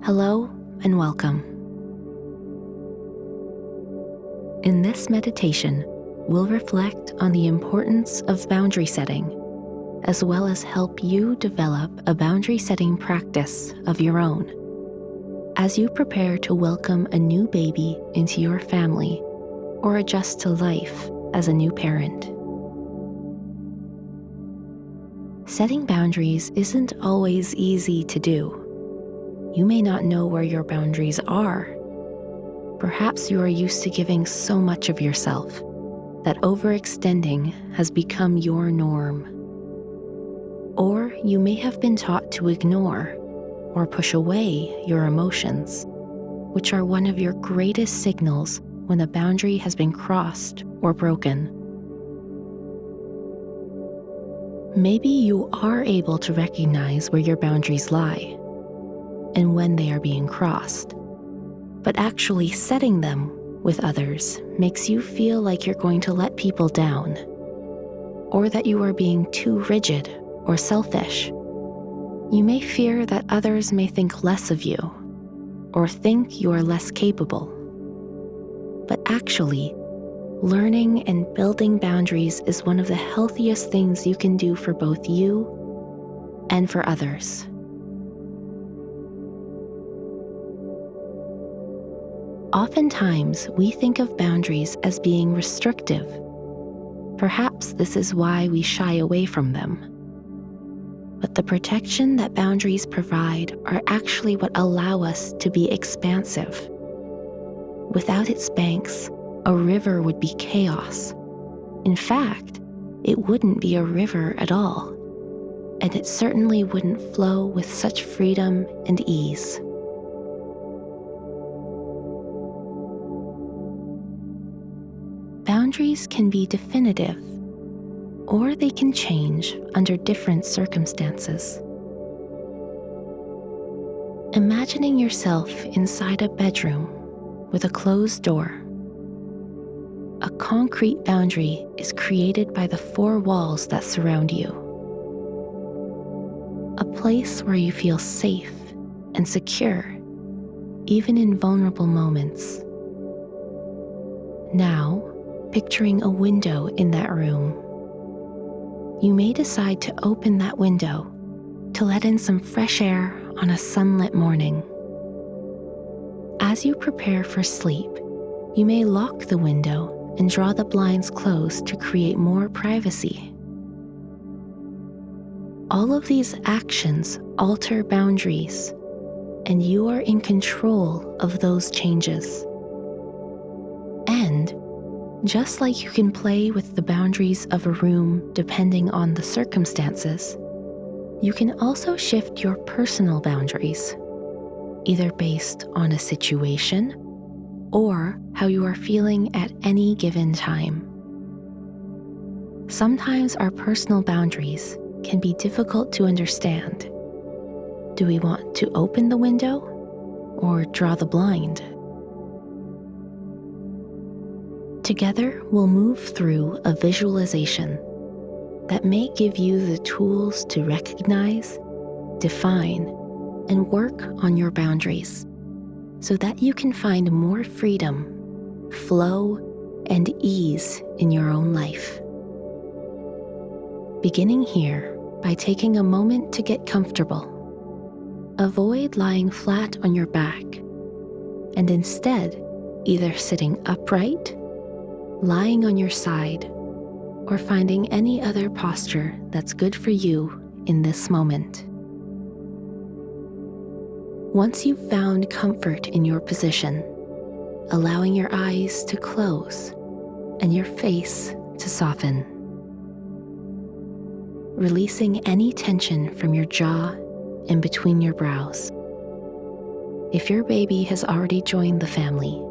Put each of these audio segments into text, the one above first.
Hello and welcome. In this meditation, we'll reflect on the importance of boundary setting, as well as help you develop a boundary setting practice of your own as you prepare to welcome a new baby into your family or adjust to life as a new parent. Setting boundaries isn't always easy to do. You may not know where your boundaries are. Perhaps you are used to giving so much of yourself that overextending has become your norm. Or you may have been taught to ignore or push away your emotions, which are one of your greatest signals when a boundary has been crossed or broken. Maybe you are able to recognize where your boundaries lie and when they are being crossed, but actually setting them with others makes you feel like you're going to let people down, or that you are being too rigid or selfish. You may fear that others may think less of you, or think you are less capable. But actually, learning and building boundaries is one of the healthiest things you can do for both you and for others. Oftentimes, we think of boundaries as being restrictive. Perhaps this is why we shy away from them. But the protection that boundaries provide are actually what allow us to be expansive. Without its banks, a river would be chaos. In fact, it wouldn't be a river at all, and it certainly wouldn't flow with such freedom and ease. Boundaries can be definitive, or they can change under different circumstances. Imagining yourself inside a bedroom with a closed door. A concrete boundary is created by the four walls that surround you. A place where you feel safe and secure, even in vulnerable moments. Now, picturing a window in that room. You may decide to open that window to let in some fresh air on a sunlit morning. As you prepare for sleep, you may lock the window and draw the blinds closed to create more privacy. All of these actions alter boundaries, and you are in control of those changes. And just like you can play with the boundaries of a room depending on the circumstances, you can also shift your personal boundaries, either based on a situation or how you are feeling at any given time. Sometimes our personal boundaries can be difficult to understand. Do we want to open the window or draw the blind? Together, we'll move through a visualization that may give you the tools to recognize, define, and work on your boundaries so that you can find more freedom, flow, and ease in your own life. Beginning here by taking a moment to get comfortable. Avoid lying flat on your back, and instead, either sitting upright, lying on your side, or finding any other posture that's good for you in this moment. Once you've found comfort in your position, allowing your eyes to close and your face to soften. Releasing any tension from your jaw and between your brows. If your baby has already joined the family,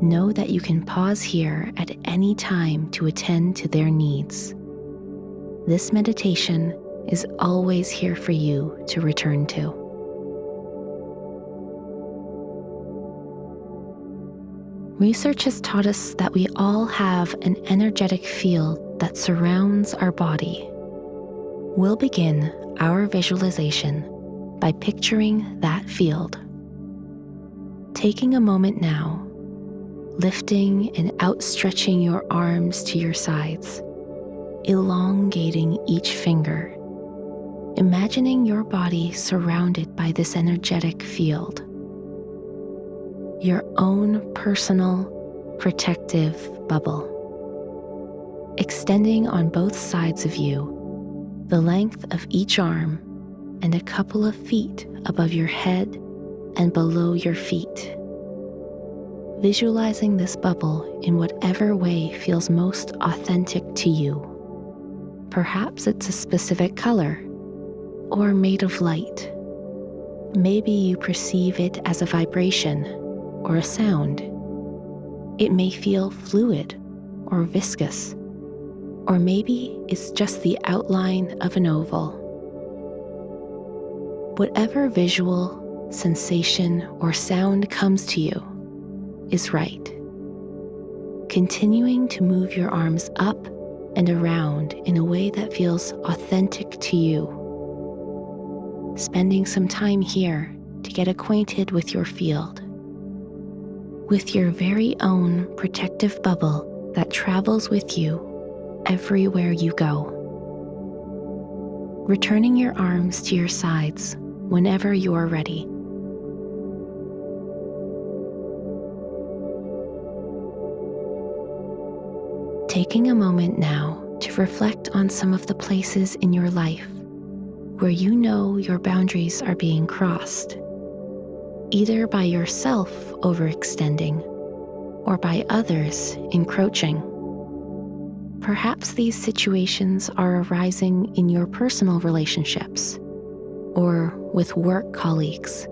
know that you can pause here at any time to attend to their needs. This meditation is always here for you to return to. Research has taught us that we all have an energetic field that surrounds our body. We'll begin our visualization by picturing that field. Taking a moment now, lifting and outstretching your arms to your sides, elongating each finger, imagining your body surrounded by this energetic field. Your own personal, protective bubble. Extending on both sides of you, the length of each arm and a couple of feet above your head and below your feet. Visualizing this bubble in whatever way feels most authentic to you. Perhaps it's a specific color or made of light. Maybe you perceive it as a vibration or a sound. It may feel fluid or viscous, or maybe it's just the outline of an oval. Whatever visual, sensation, or sound comes to you is right. Continuing to move your arms up and around in a way that feels authentic to you. Spending some time here to get acquainted with your field, with your very own protective bubble that travels with you everywhere you go. Returning your arms to your sides whenever you are ready. Taking a moment now to reflect on some of the places in your life where you know your boundaries are being crossed, either by yourself overextending or by others encroaching. Perhaps these situations are arising in your personal relationships or with work colleagues.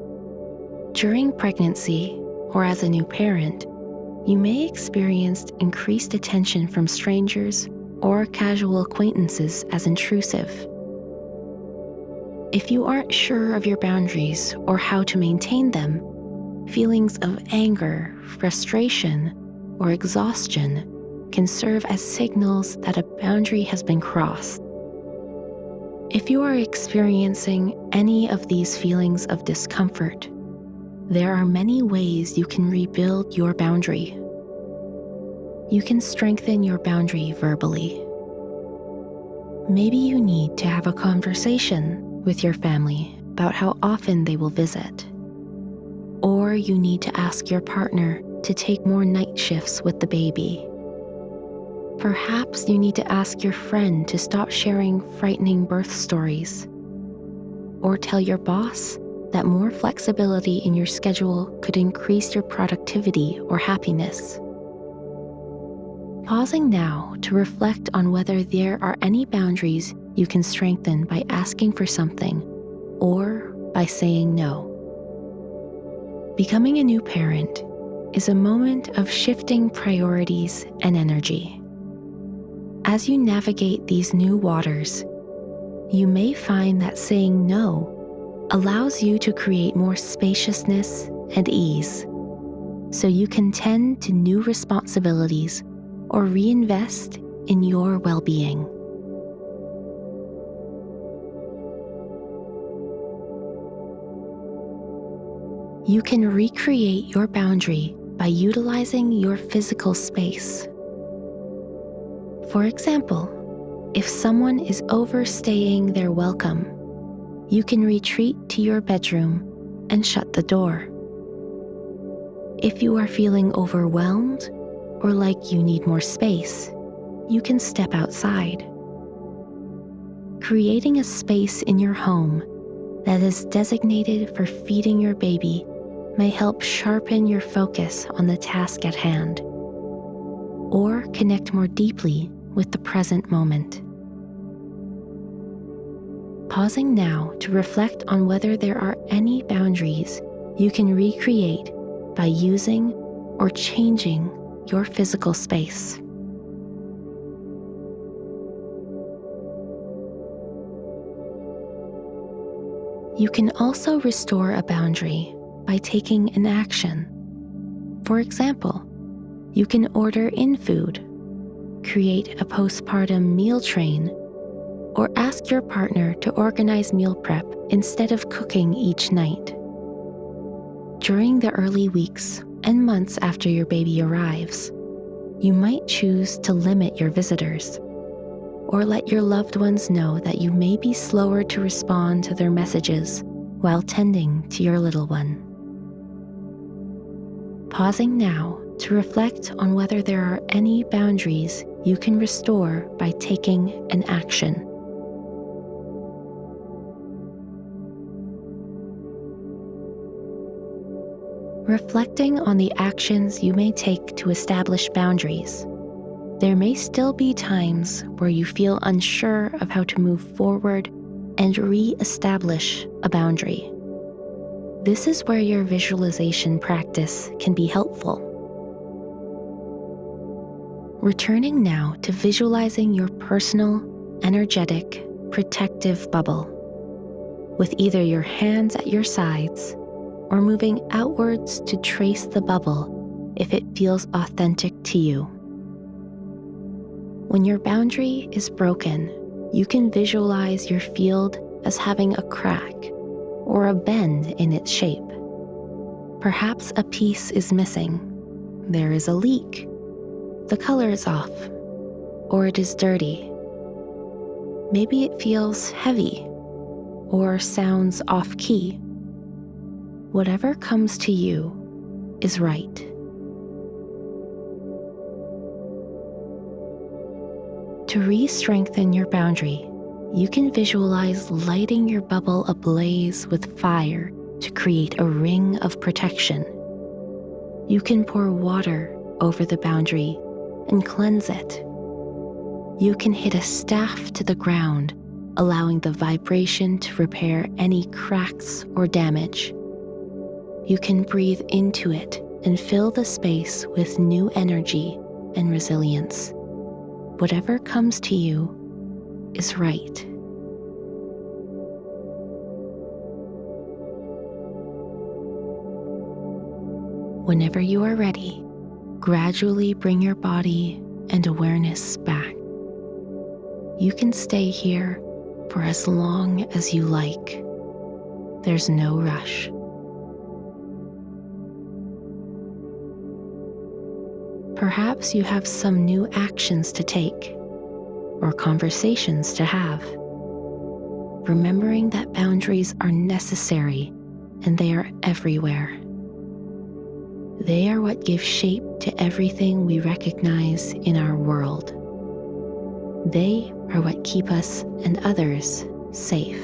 During pregnancy or as a new parent, you may experience increased attention from strangers or casual acquaintances as intrusive. If you aren't sure of your boundaries or how to maintain them, feelings of anger, frustration, or exhaustion can serve as signals that a boundary has been crossed. If you are experiencing any of these feelings of discomfort, there are many ways you can rebuild your boundary. You can strengthen your boundary verbally. Maybe you need to have a conversation with your family about how often they will visit. Or you need to ask your partner to take more night shifts with the baby. Perhaps you need to ask your friend to stop sharing frightening birth stories. Or tell your boss that more flexibility in your schedule could increase your productivity or happiness. Pausing now to reflect on whether there are any boundaries you can strengthen by asking for something or by saying no. Becoming a new parent is a moment of shifting priorities and energy. As you navigate these new waters, you may find that saying no allows you to create more spaciousness and ease, so you can tend to new responsibilities or reinvest in your well-being. You can recreate your boundary by utilizing your physical space. For example, if someone is overstaying their welcome, you can retreat to your bedroom and shut the door. If you are feeling overwhelmed or like you need more space, you can step outside. Creating a space in your home that is designated for feeding your baby may help sharpen your focus on the task at hand, or connect more deeply with the present moment. Pausing now to reflect on whether there are any boundaries you can recreate by using or changing your physical space. You can also restore a boundary by taking an action. For example, you can order in food, create a postpartum meal train, or ask your partner to organize meal prep instead of cooking each night. During the early weeks and months after your baby arrives, you might choose to limit your visitors, or let your loved ones know that you may be slower to respond to their messages while tending to your little one. Pausing now to reflect on whether there are any boundaries you can restore by taking an action. Reflecting on the actions you may take to establish boundaries, there may still be times where you feel unsure of how to move forward and re-establish a boundary. This is where your visualization practice can be helpful. Returning now to visualizing your personal, energetic, protective bubble, with either your hands at your sides or moving outwards to trace the bubble if it feels authentic to you. When your boundary is broken, you can visualize your field as having a crack or a bend in its shape. Perhaps a piece is missing. There is a leak. The color is off, or it is dirty. Maybe it feels heavy or sounds off-key. Whatever comes to you is right. To re-strengthen your boundary, you can visualize lighting your bubble ablaze with fire to create a ring of protection. You can pour water over the boundary and cleanse it. You can hit a staff to the ground, allowing the vibration to repair any cracks or damage. You can breathe into it and fill the space with new energy and resilience. Whatever comes to you is right. Whenever you are ready, gradually bring your body and awareness back. You can stay here for as long as you like. There's no rush. Perhaps you have some new actions to take or conversations to have. Remembering that boundaries are necessary and they are everywhere. They are what give shape to everything we recognize in our world. They are what keep us and others safe.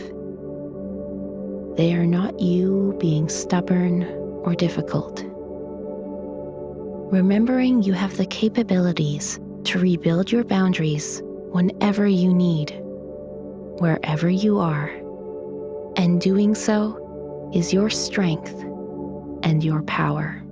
They are not you being stubborn or difficult. Remembering you have the capabilities to rebuild your boundaries whenever you need, wherever you are, and doing so is your strength and your power.